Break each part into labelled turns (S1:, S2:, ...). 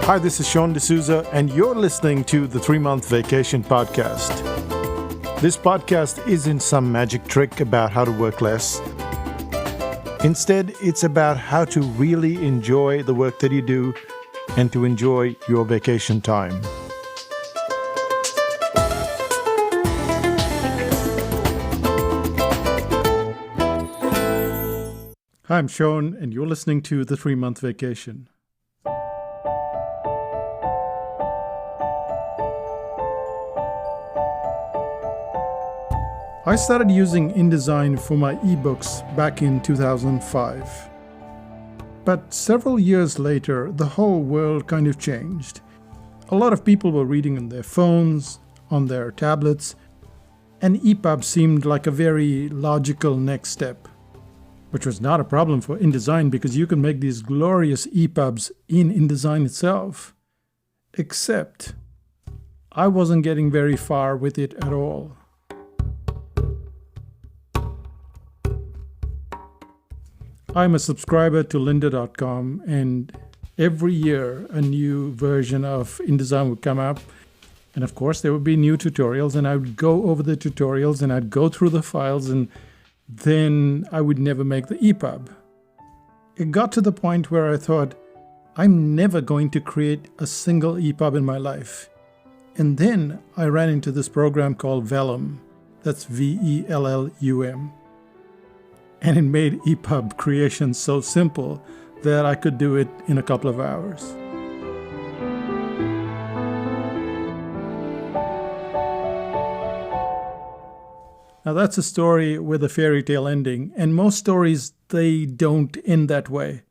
S1: Hi, this is Sean D'Souza, and you're listening to the 3-Month Vacation Podcast. This podcast isn't some magic trick about how to work less. Instead, it's about how to really enjoy the work that you do and to enjoy your vacation time. Hi, I'm Sean, and you're listening to the 3-Month Vacation. I started using InDesign for my ebooks back in 2005. But several years later, the whole world kind of changed. A lot of people were reading on their phones, on their tablets, and EPUB seemed like a very logical next step, which was not a problem for InDesign because you can make these glorious EPUBs in InDesign itself. Except, I wasn't getting very far with it at all. I'm a subscriber to lynda.com, and every year a new version of InDesign would come up. And of course, there would be new tutorials, and I would go over the tutorials and I'd go through the files, and then I would never make the EPUB. It got to the point where I thought, I'm never going to create a single EPUB in my life. And then I ran into this program called Vellum. That's Vellum. And it made EPUB creation so simple that I could do it in a couple of hours. Now that's a story with a fairy tale ending, and most stories, they don't end that way.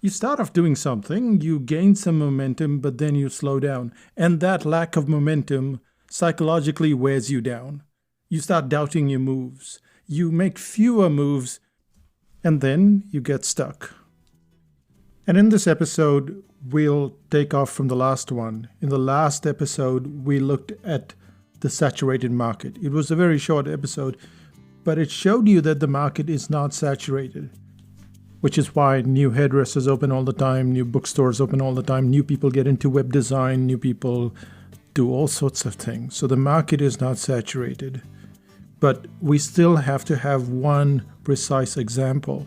S1: You start off doing something, you gain some momentum, but then you slow down. And that lack of momentum psychologically wears you down. You start doubting your moves. You make fewer moves, and then you get stuck. And in this episode, we'll take off from the last one. In the last episode, we looked at the saturated market. It was a very short episode, but it showed you that the market is not saturated, which is why new hairdressers open all the time, new bookstores open all the time, new people get into web design, new people do all sorts of things. So the market is not saturated. But we still have to have one precise example.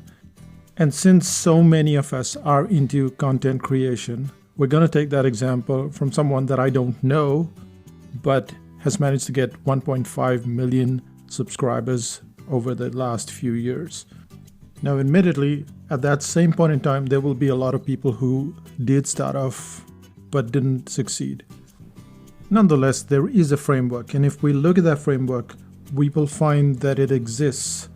S1: And since so many of us are into content creation, we're going to take that example from someone that I don't know, but has managed to get 1.5 million subscribers over the last few years. Now, admittedly, at that same point in time, there will be a lot of people who did start off but didn't succeed. Nonetheless, there is a framework, and if we look at that framework, we will find that it exists,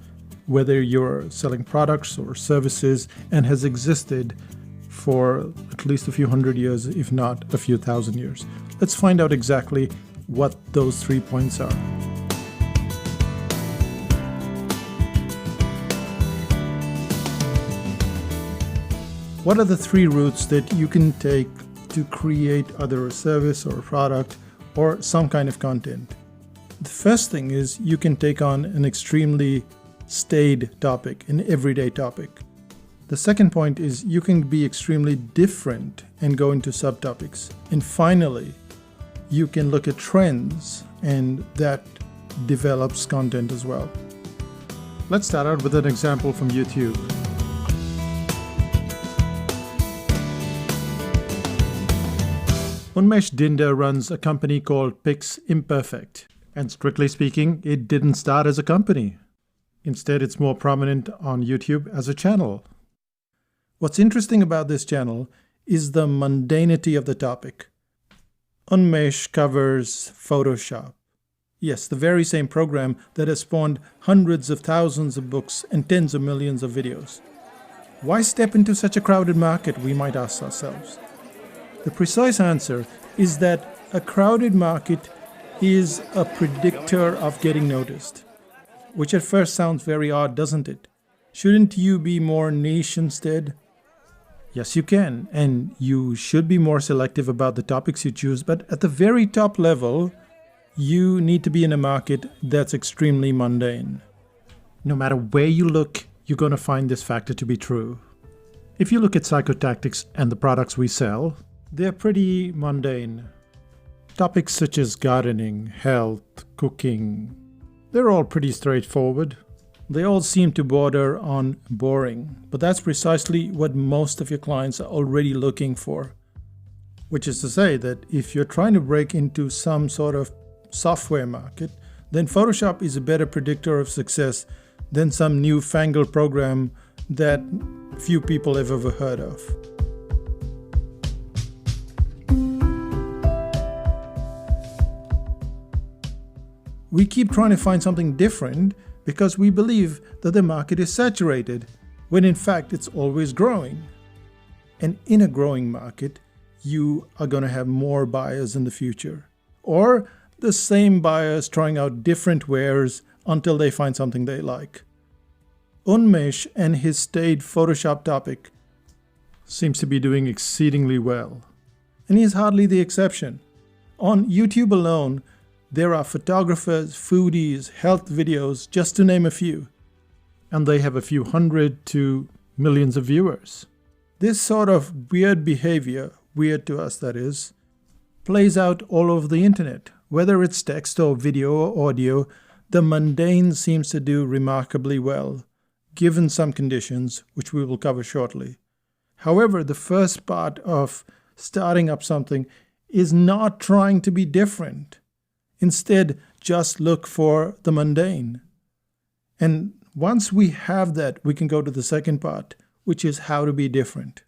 S1: whether you're selling products or services, and has existed for at least a few hundred years, if not a few thousand years. Let's find out exactly what those 3 points are. What are the 3 routes that you can take to create either a service or a product or some kind of content? The first thing is you can take on an extremely staid topic, an everyday topic. The second point is you can be extremely different and go into subtopics. And finally, you can look at trends, and that develops content as well. Let's start out with an example from YouTube. Unmesh Dinda runs a company called Pix Imperfect. And strictly speaking, it didn't start as a company. Instead, it's more prominent on YouTube as a channel. What's interesting about this channel is the mundanity of the topic. Unmesh covers Photoshop. Yes, the very same program that has spawned hundreds of thousands of books and tens of millions of videos. Why step into such a crowded market, we might ask ourselves. The precise answer is that a crowded market is a predictor of getting noticed, which at first sounds very odd, doesn't it? Shouldn't you be more niche instead? Yes, you can, and you should be more selective about the topics you choose, but at the very top level, you need to be in a market that's extremely mundane. No matter where you look, you're going to find this factor to be true. If you look at Psychotactics and the products we sell, They're pretty mundane. Topics such as gardening, health, cooking, they're all pretty straightforward. They all seem to border on boring, but that's precisely what most of your clients are already looking for. Which is to say that if you're trying to break into some sort of software market, then Photoshop is a better predictor of success than some newfangled program that few people have ever heard of. We keep trying to find something different because we believe that the market is saturated, when in fact it's always growing. And in a growing market, you are going to have more buyers in the future. Or the same buyers trying out different wares until they find something they like. Unmesh and his staid Photoshop topic seems to be doing exceedingly well. And he's hardly the exception. On YouTube alone, there are photographers, foodies, health videos, just to name a few. And they have a few hundred to millions of viewers. This sort of weird behavior, weird to us that is, plays out all over the internet. Whether it's text or video or audio, the Mundane seems to do remarkably well, given some conditions, which we will cover shortly. However, the first part of starting up something is not trying to be different. Instead, just look for the mundane. And once we have that, we can go to the second part, which is how to be different.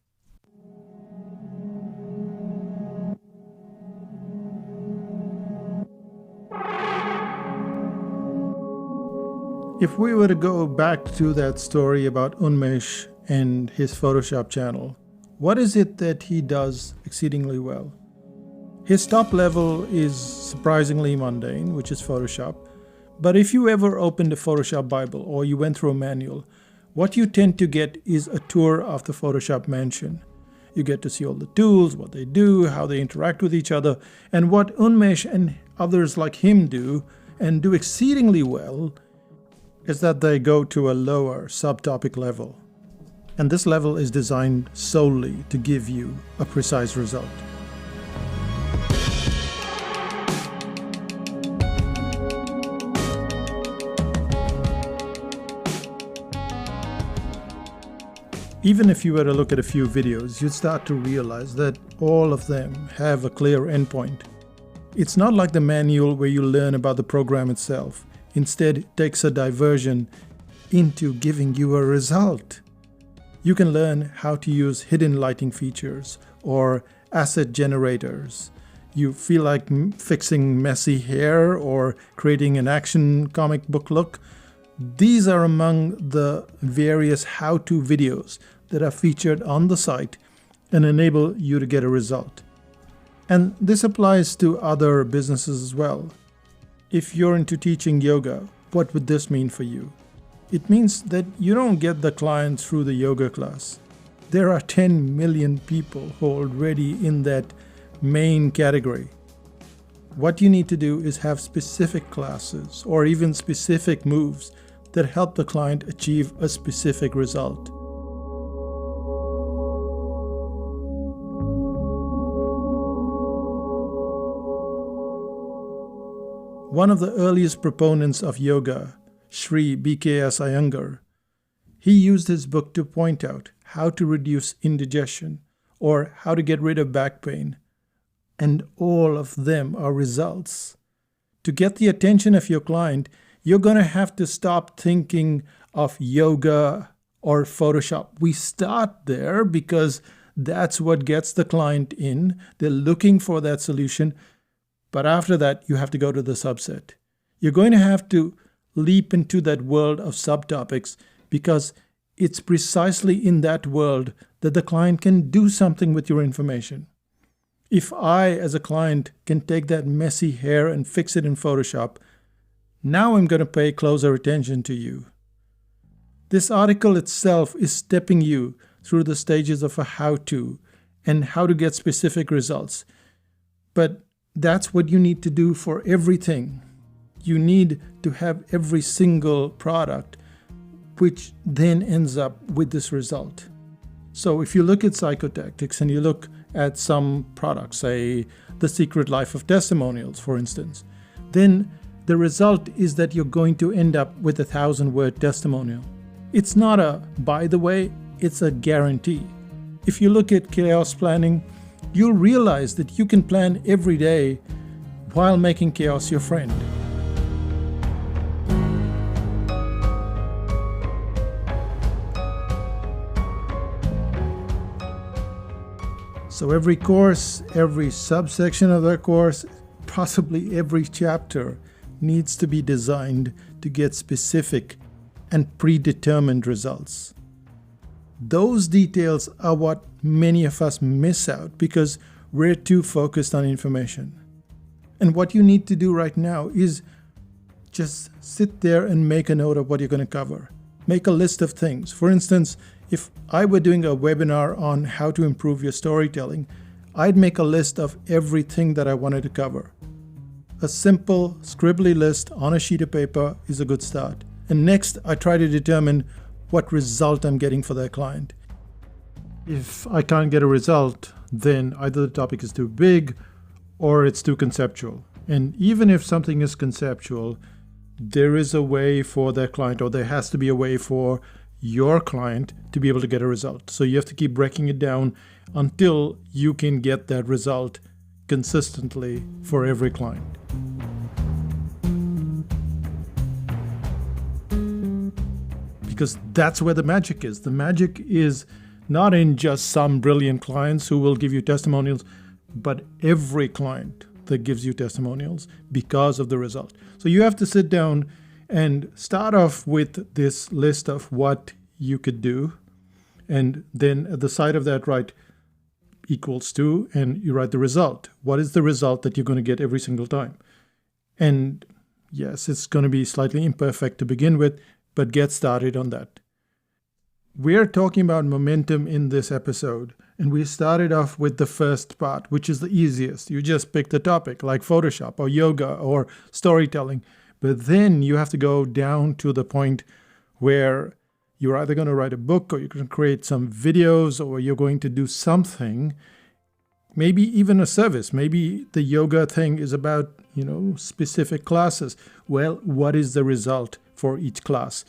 S1: If we were to go back to that story about Unmesh and his Photoshop channel, what is it that he does exceedingly well? His top level is surprisingly mundane, which is Photoshop. But if you ever opened a Photoshop Bible or you went through a manual, what you tend to get is a tour of the Photoshop mansion. You get to see all the tools, what they do, how they interact with each other, and what Unmesh and others like him do, and do exceedingly well, is that they go to a lower subtopic level. And this level is designed solely to give you a precise result. Even if you were to look at a few videos, you'd start to realize that all of them have a clear endpoint. It's not like the manual where you learn about the program itself. Instead, it takes a diversion into giving you a result. You can learn how to use hidden lighting features or asset generators. You feel like fixing messy hair or creating an action comic book look. These are among the various how-to videos that are featured on the site and enable you to get a result. And this applies to other businesses as well. If you're into teaching yoga, what would this mean for you? It means that you don't get the client through the yoga class. There are 10 million people who are already in that main category. What you need to do is have specific classes or even specific moves that help the client achieve a specific result. One of the earliest proponents of yoga, Sri B.K.S. Iyengar, he used his book to point out how to reduce indigestion or how to get rid of back pain. And all of them are results. To get the attention of your client, you're going to have to stop thinking of yoga or Photoshop. We start there because that's what gets the client in. They're looking for that solution. But after that, you have to go to the subset. You're going to have to leap into that world of subtopics because it's precisely in that world that the client can do something with your information. If I, as a client, can take that messy hair and fix it in Photoshop, now I'm going to pay closer attention to you. This article itself is stepping you through the stages of a how-to and how to get specific results. But that's what you need to do for everything. You need to have every single product, which then ends up with this result. So if you look at psychotactics and you look at some products, say The Secret Life of Testimonials, for instance, then the result is that you're going to end up with a 1,000-word testimonial. It's not a by the way, it's a guarantee. If you look at chaos planning, you'll realize that you can plan every day while making chaos your friend. So every course, every subsection of that course, possibly every chapter needs to be designed to get specific and predetermined results. Those details are what many of us miss out because we're too focused on information. And what you need to do right now is just sit there and make a note of what you're going to cover. Make a list of things. For instance, if I were doing a webinar on how to improve your storytelling, I'd make a list of everything that I wanted to cover. A simple, scribbly list on a sheet of paper is a good start. And next, I try to determine what result I'm getting for that client. If I can't get a result, then either the topic is too big or it's too conceptual. And even if something is conceptual, there is a way for that client, or there has to be a way for your client to be able to get a result. So you have to keep breaking it down until you can get that result consistently for every client. Because that's where the magic is. The magic is not in just some brilliant clients who will give you testimonials, but every client that gives you testimonials because of the result. So you have to sit down and start off with this list of what you could do. And then at the side of that, write equals to, and you write the result. What is the result that you're going to get every single time? And yes, it's going to be slightly imperfect to begin with, but get started on that. We're talking about momentum in this episode, and we started off with the first part, which is the easiest. You just pick the topic, like Photoshop or yoga or storytelling. But then you have to go down to the point where you're either going to write a book, or you're going to create some videos, or you're going to do something, maybe even a service. Maybe the yoga thing is about, specific classes. Well, what is the result for each class?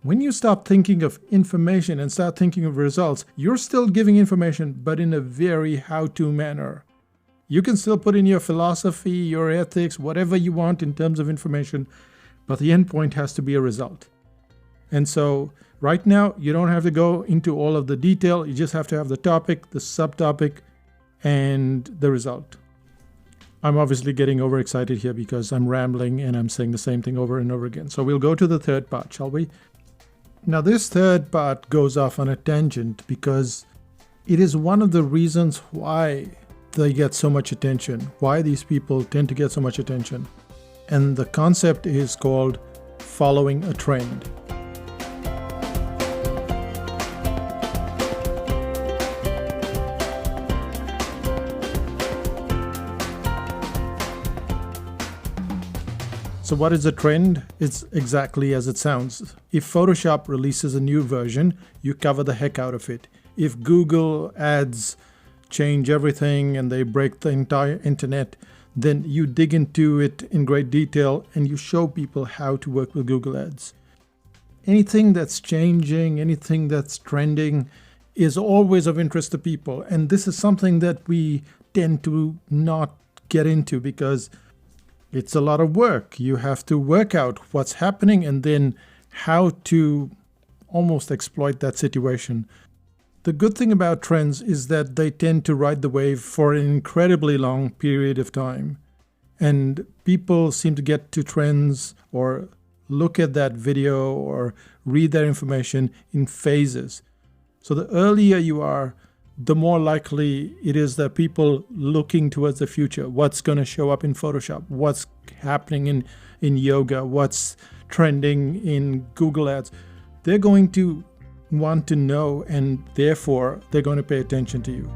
S1: When you stop thinking of information and start thinking of results, you're still giving information, but in a very how-to manner. You can still put in your philosophy, your ethics, whatever you want in terms of information, but the end point has to be a result. And so right now, you don't have to go into all of the detail. You just have to have the topic, the subtopic, and the result. I'm obviously getting overexcited here because I'm rambling and I'm saying the same thing over and over again. So we'll go to the third part, shall we? Now, this third part goes off on a tangent because it is one of the reasons why they get so much attention, why these people tend to get so much attention. And the concept is called following a trend. So what is a trend? It's exactly as it sounds. If Photoshop releases a new version, you cover the heck out of it. If Google ads change everything and they break the entire internet, then you dig into it in great detail and you show people how to work with Google ads. Anything that's changing, anything that's trending is always of interest to people. And this is something that we tend to not get into because it's a lot of work. You have to work out what's happening and then how to almost exploit that situation. The good thing about trends is that they tend to ride the wave for an incredibly long period of time. And people seem to get to trends or look at that video or read that information in phases. So the earlier you are, the more likely it is that people looking towards the future, what's going to show up in Photoshop, what's happening in yoga, what's trending in Google ads, they're going to want to know, and therefore they're going to pay attention to you.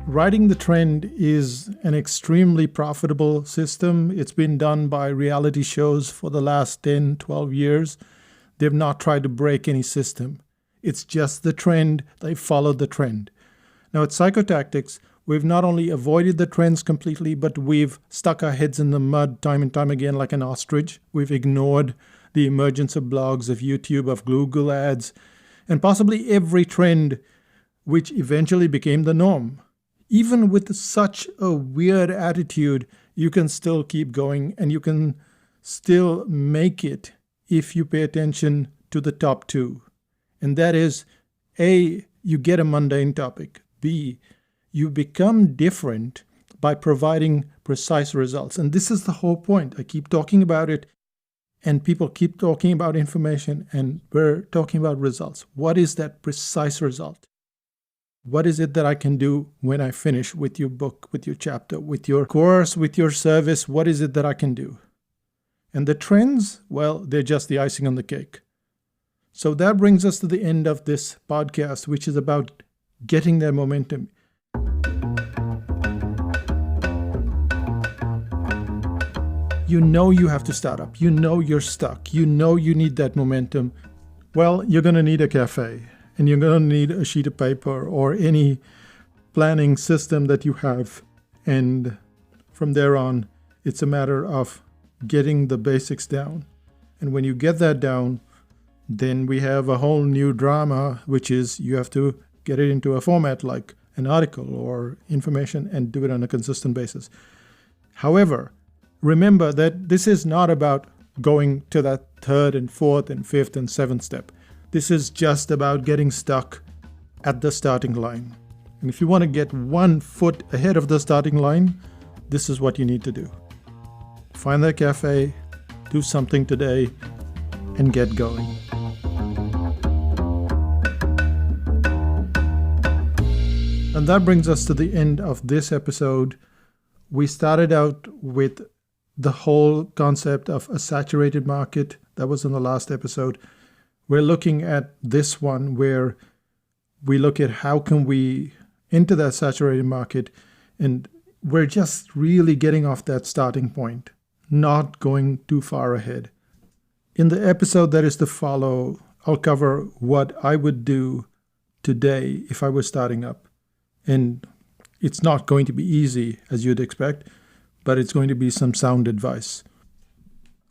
S1: Riding the trend is an extremely profitable system. It's been done by reality shows for the last 10, 12 years. They've not tried to break any system. It's just the trend. They followed the trend. Now at Psychotactics, we've not only avoided the trends completely, but we've stuck our heads in the mud time and time again like an ostrich. We've ignored the emergence of blogs, of YouTube, of Google ads, and possibly every trend which eventually became the norm. Even with such a weird attitude, you can still keep going and you can still make it if you pay attention to the top two. And that is, A, you get a mundane topic. B, you become different by providing precise results. And this is the whole point. I keep talking about it, and people keep talking about information, and we're talking about results. What is that precise result? What is it that I can do when I finish with your book, with your chapter, with your course, with your service? What is it that I can do? And the trends, well, they're just the icing on the cake. So that brings us to the end of this podcast, which is about getting that momentum. You know you have to start up. You know you're stuck. You know you need that momentum. Well, you're going to need a cafe, and you're going to need a sheet of paper or any planning system that you have. And from there on, it's a matter of getting the basics down. And when you get that down, then we have a whole new drama, which is you have to get it into a format like an article or information and do it on a consistent basis. However, remember that this is not about going to that third and fourth and fifth and seventh step. This is just about getting stuck at the starting line. And if you want to get 1 foot ahead of the starting line, this is what you need to do. Find that cafe, do something today, and get going. And that brings us to the end of this episode. We started out with the whole concept of a saturated market. That was in the last episode. We're looking at this one where we look at how can we enter that saturated market, and we're just really getting off that starting point, not going too far ahead. In the episode that is to follow, I'll cover what I would do today if I was starting up. And it's not going to be easy, as you'd expect, but it's going to be some sound advice.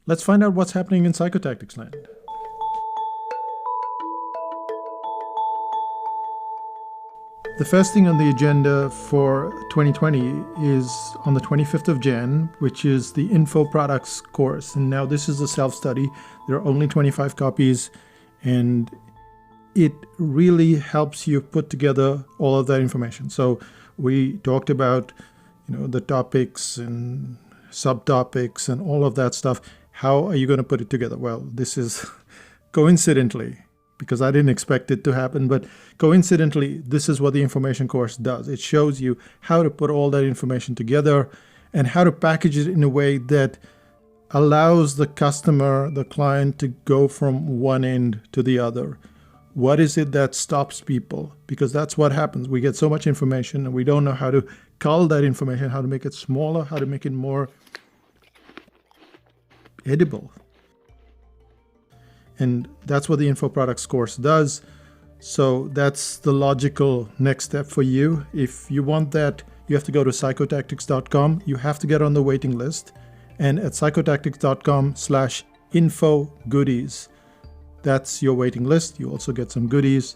S1: Let's find out what's happening in Psychotactics land. The first thing on the agenda for 2020 is on the 25th of Jan, which is the Info Products course. And now this is a self-study. There are only 25 copies, and it really helps you put together all of that information. So we talked about, the topics and subtopics and all of that stuff. How are you going to put it together? Well, this is coincidentally, because I didn't expect it to happen, but coincidentally, this is what the information course does. It shows you how to put all that information together and how to package it in a way that allows the customer, the client, to go from one end to the other. What is it that stops people? Because that's what happens. We get so much information and we don't know how to cull that information, how to make it smaller, how to make it more edible. And that's what the Info Products course does. So that's the logical next step for you. If you want that, you have to go to psychotactics.com. You have to get on the waiting list. And at psychotactics.com/info goodies, that's your waiting list. You also get some goodies.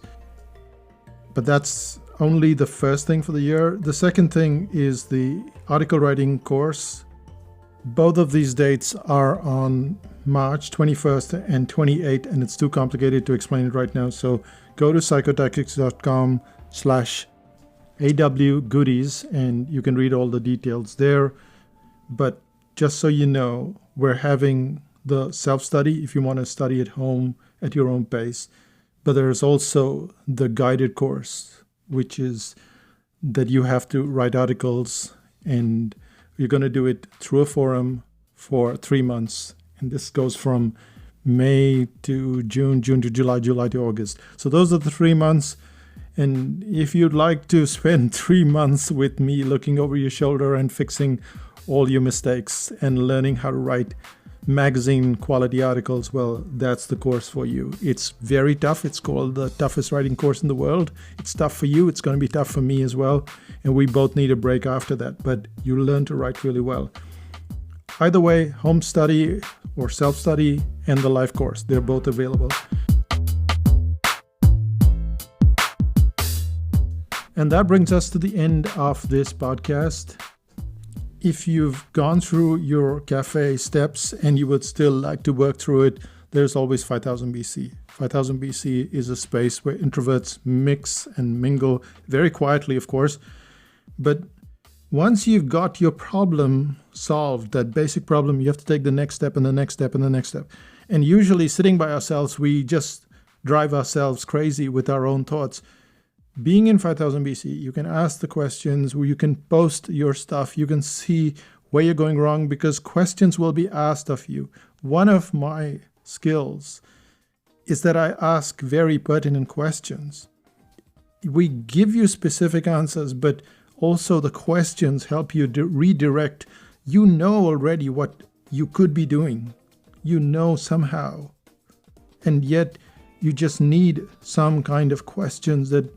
S1: But that's only the first thing for the year. The second thing is the article writing course. Both of these dates are on March 21st and 28th, and it's too complicated to explain it right now. So go to psychotactics.com/AW goodies, and you can read all the details there. But just so you know, we're having the self-study if you want to study at home at your own pace. But there's also the guided course, which is that you have to write articles, and you're going to do it through a forum for 3 months. And this goes from May to June, June to July, July to August. So those are the 3 months. And if you'd like to spend 3 months with me looking over your shoulder and fixing all your mistakes and learning how to write magazine quality articles, well, that's the course for you. It's very tough. It's called the toughest writing course in the world. It's tough for you. It's going to be tough for me as well. And we both need a break after that, but you learn to write really well. Either way, home study or self-study and the live course, they're both available. And that brings us to the end of this podcast. If you've gone through your cafe steps and you would still like to work through it, there's always 5000 BC. 5000 BC is a space where introverts mix and mingle very quietly, of course. But once you've got your problem solved, that basic problem, you have to take the next step and the next step and the next step. And usually sitting by ourselves, we just drive ourselves crazy with our own thoughts. Being in 5000 BC, you can ask the questions, you can post your stuff, you can see where you're going wrong because questions will be asked of you. One of my skills is that I ask very pertinent questions. We give you specific answers, but also the questions help you redirect. You know already what you could be doing. You know somehow. And yet you just need some kind of questions that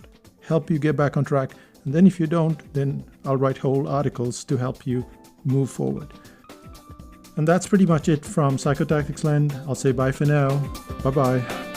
S1: help you get back on track. And then if you don't, then I'll write whole articles to help you move forward. And that's pretty much it from Psychotactics Land. I'll say bye for now. Bye-bye.